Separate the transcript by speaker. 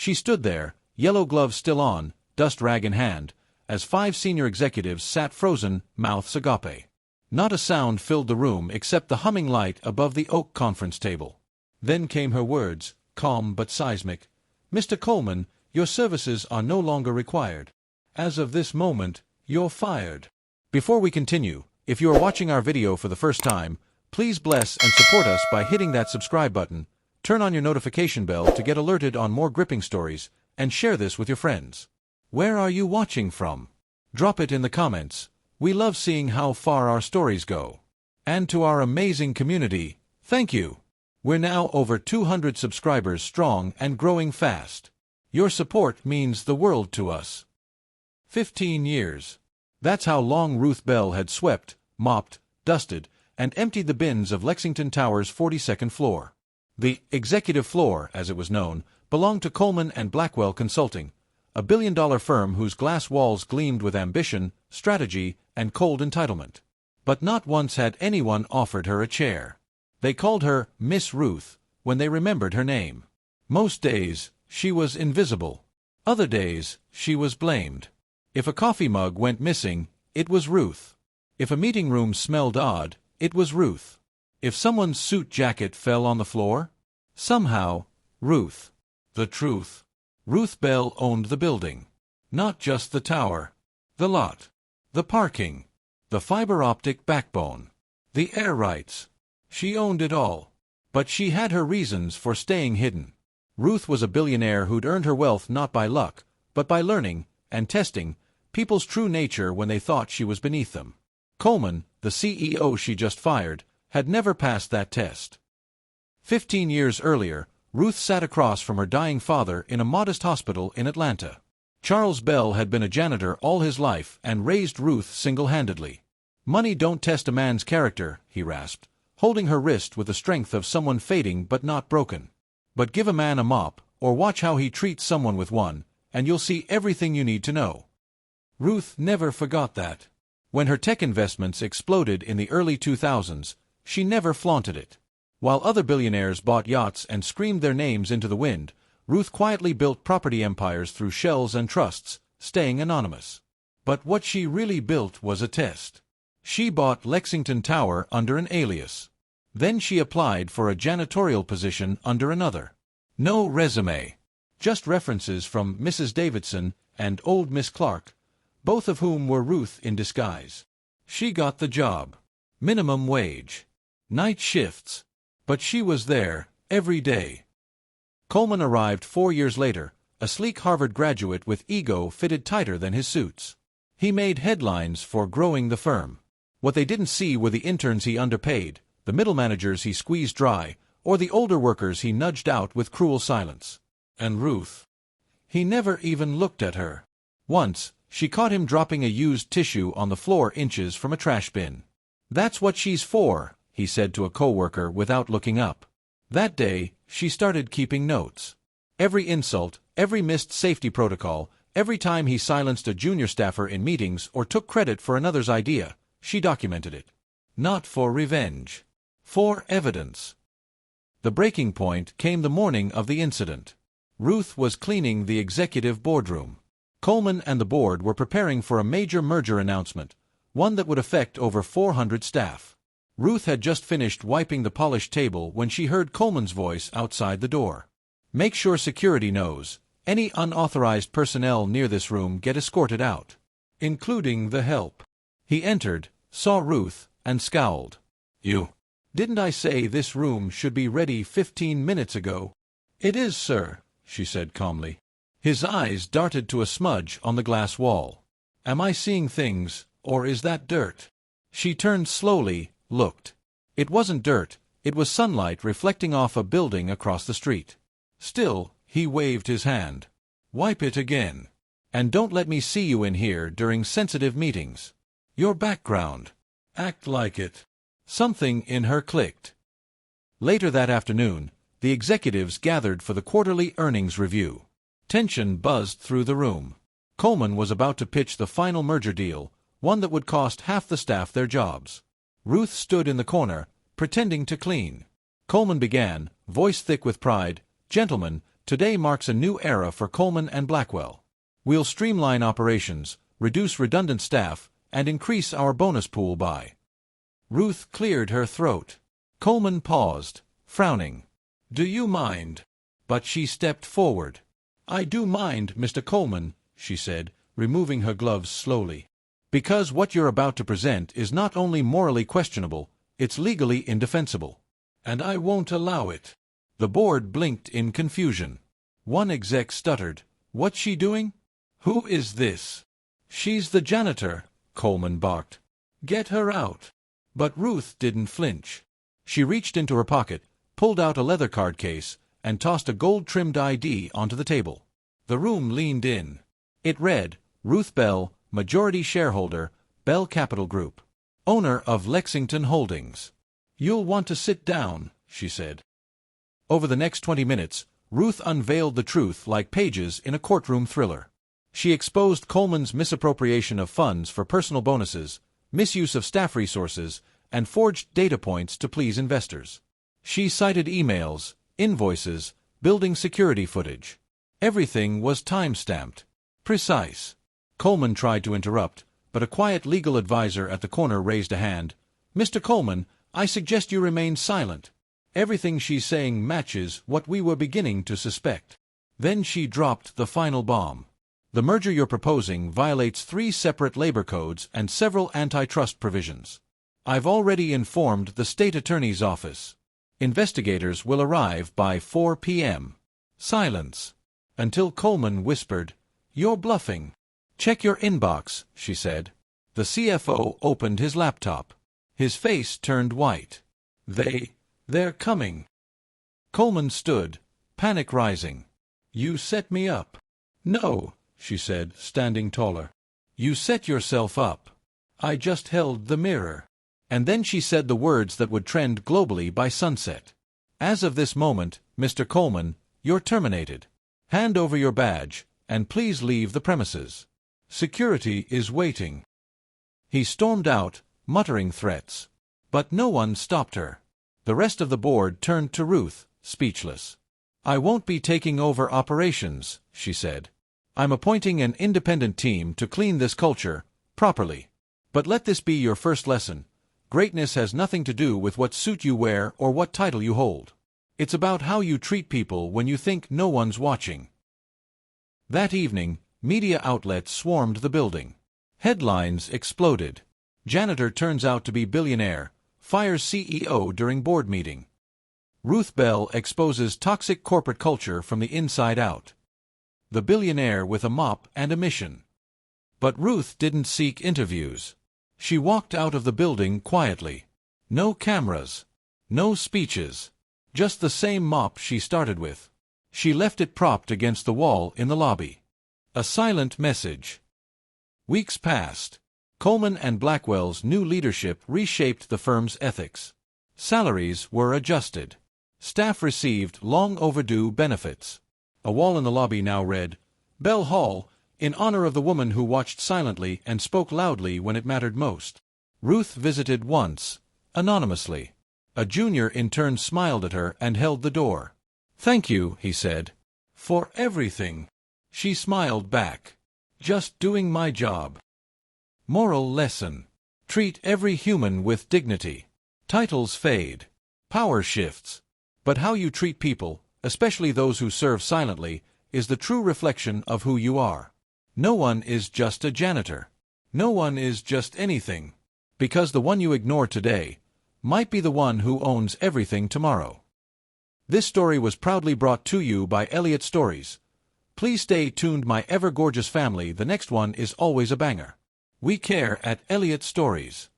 Speaker 1: She stood there, yellow gloves still on, dust rag in hand, as 5 senior executives sat frozen, mouths agape. Not a sound filled the room except the humming light above the oak conference table. Then came her words, calm but seismic. "Mr. Coleman, your services are no longer required. As of this moment, you're fired." Before we continue, if you are watching our video for the first time, please bless and support us by hitting that subscribe button, turn on your notification bell to get alerted on more gripping stories, and share this with your friends. Where are you watching from? Drop it in the comments. We love seeing how far our stories go. And to our amazing community, thank you. We're now over 200 subscribers strong and growing fast. Your support means the world to us. 15 years. That's how long Ruth Bell had swept, mopped, dusted, and emptied the bins of Lexington Tower's 42nd floor. The executive floor, as it was known, belonged to Coleman and Blackwell Consulting, a billion-dollar firm whose glass walls gleamed with ambition, strategy, and cold entitlement. But not once had anyone offered her a chair. They called her Miss Ruth when they remembered her name. Most days, she was invisible. Other days, she was blamed. If a coffee mug went missing, it was Ruth. If a meeting room smelled odd, it was Ruth. If someone's suit jacket fell on the floor, somehow, Ruth. The truth. Ruth Bell owned the building. Not just the tower. The lot. The parking. The fiber optic backbone. The air rights. She owned it all. But she had her reasons for staying hidden. Ruth was a billionaire who'd earned her wealth not by luck, but by learning and testing people's true nature when they thought she was beneath them. Coleman, the CEO she just fired, had never passed that test. 15 years earlier, Ruth sat across from her dying father in a modest hospital in Atlanta. Charles Bell had been a janitor all his life and raised Ruth single-handedly. "Money don't test a man's character," he rasped, holding her wrist with the strength of someone fading but not broken. "But give a man a mop, or watch how he treats someone with one, and you'll see everything you need to know." Ruth never forgot that. When her tech investments exploded in the early 2000s, she never flaunted it. While other billionaires bought yachts and screamed their names into the wind, Ruth quietly built property empires through shells and trusts, staying anonymous. But what she really built was a test. She bought Lexington Tower under an alias. Then she applied for a janitorial position under another. No resume. Just references from Mrs. Davidson and old Miss Clark, both of whom were Ruth in disguise. She got the job. Minimum wage. Night shifts. But she was there, every day. Coleman arrived 4 years later, a sleek Harvard graduate with ego fitted tighter than his suits. He made headlines for growing the firm. What they didn't see were the interns he underpaid, the middle managers he squeezed dry, or the older workers he nudged out with cruel silence. And Ruth. He never even looked at her. Once, she caught him dropping a used tissue on the floor inches from a trash bin. "That's what she's for," he said to a coworker without looking up. That day, she started keeping notes. Every insult, every missed safety protocol, every time he silenced a junior staffer in meetings or took credit for another's idea, she documented it. Not for revenge. For evidence. The breaking point came the morning of the incident. Ruth was cleaning the executive boardroom. Coleman and the board were preparing for a major merger announcement, one that would affect over 400 staff. Ruth had just finished wiping the polished table when she heard Coleman's voice outside the door. "Make sure security knows. Any unauthorized personnel near this room get escorted out. Including the help." He entered, saw Ruth, and scowled. "You. Didn't I say this room should be ready 15 minutes ago?" "It is, sir," she said calmly. His eyes darted to a smudge on the glass wall. "Am I seeing things, or is that dirt?" She turned slowly, looked. It wasn't dirt, it was sunlight reflecting off a building across the street. Still, he waved his hand. "Wipe it again. And don't let me see you in here during sensitive meetings. Your background. Act like it." Something in her clicked. Later that afternoon, the executives gathered for the quarterly earnings review. Tension buzzed through the room. Coleman was about to pitch the final merger deal, one that would cost half the staff their jobs. Ruth stood in the corner, pretending to clean. Coleman began, voice thick with pride, "Gentlemen, Today marks a new era for Coleman and Blackwell. We'll streamline operations, reduce redundant staff, and increase our bonus pool by. Ruth cleared her throat. Coleman paused, frowning. Do you mind? But she stepped forward. I do mind, Mr. Coleman, she said, removing her gloves slowly. Because what you're about to present is not only morally questionable, it's legally indefensible. And I won't allow it. The board blinked in confusion. One exec stuttered. What's she doing? Who is this? She's the janitor, Coleman barked. Get her out. But Ruth didn't flinch. She reached into her pocket, pulled out a leather card case, and tossed a gold-trimmed ID onto the table. The room leaned in. It read, Ruth Bell, majority shareholder, Bell Capital Group, owner of Lexington Holdings. You'll want to sit down, she said. Over the next 20 minutes, Ruth unveiled the truth like pages in a courtroom thriller. She exposed Coleman's misappropriation of funds for personal bonuses, misuse of staff resources, and forged data points to please investors. She cited emails, invoices, building security footage. Everything was time-stamped. Precise. Coleman tried to interrupt, but a quiet legal advisor at the corner raised a hand. Mr. Coleman, I suggest you remain silent. Everything she's saying matches what we were beginning to suspect. Then she dropped the final bomb. The merger you're proposing violates 3 separate labor codes and several antitrust provisions. I've already informed the state attorney's office. Investigators will arrive by 4 p.m. Silence. Until Coleman whispered, You're bluffing. Check your inbox, she said. The CFO opened his laptop. His face turned white. They're coming. Coleman stood, panic rising. You set me up. No, she said, standing taller. You set yourself up. I just held the mirror. And then she said the words that would trend globally by sunset. As of this moment, Mr. Coleman, you're terminated. Hand over your badge, and please leave the premises. Security is waiting. He stormed out, muttering threats. But no one stopped her. The rest of the board turned to Ruth, speechless. I won't be taking over operations, she said. I'm appointing an independent team to clean this culture, properly. But let this be your first lesson. Greatness has nothing to do with what suit you wear or what title you hold. It's about how you treat people when you think no one's watching. That evening, media outlets swarmed the building. Headlines exploded. Janitor turns out to be billionaire, fires CEO during board meeting. Ruth Bell exposes toxic corporate culture from the inside out. The billionaire with a mop and a mission. But Ruth didn't seek interviews. She walked out of the building quietly. No cameras. No speeches. Just the same mop she started with. She left it propped against the wall in the lobby. A silent message. Weeks passed. Coleman and Blackwell's new leadership reshaped the firm's ethics. Salaries were adjusted. Staff received long-overdue benefits. A wall in the lobby now read, Bell Hall, in honor of the woman who watched silently and spoke loudly when it mattered most. Ruth visited once, anonymously. A junior intern smiled at her and held the door. Thank you, he said. For everything. She smiled back. Just doing my job. Moral lesson. Treat every human with dignity. Titles fade. Power shifts. But how you treat people, especially those who serve silently, is the true reflection of who you are. No one is just a janitor. No one is just anything. Because the one you ignore today might be the one who owns everything tomorrow. This story was proudly brought to you by Elliot Stories. Please stay tuned, my ever-gorgeous family. The next one is always a banger. We care at Elliot Stories.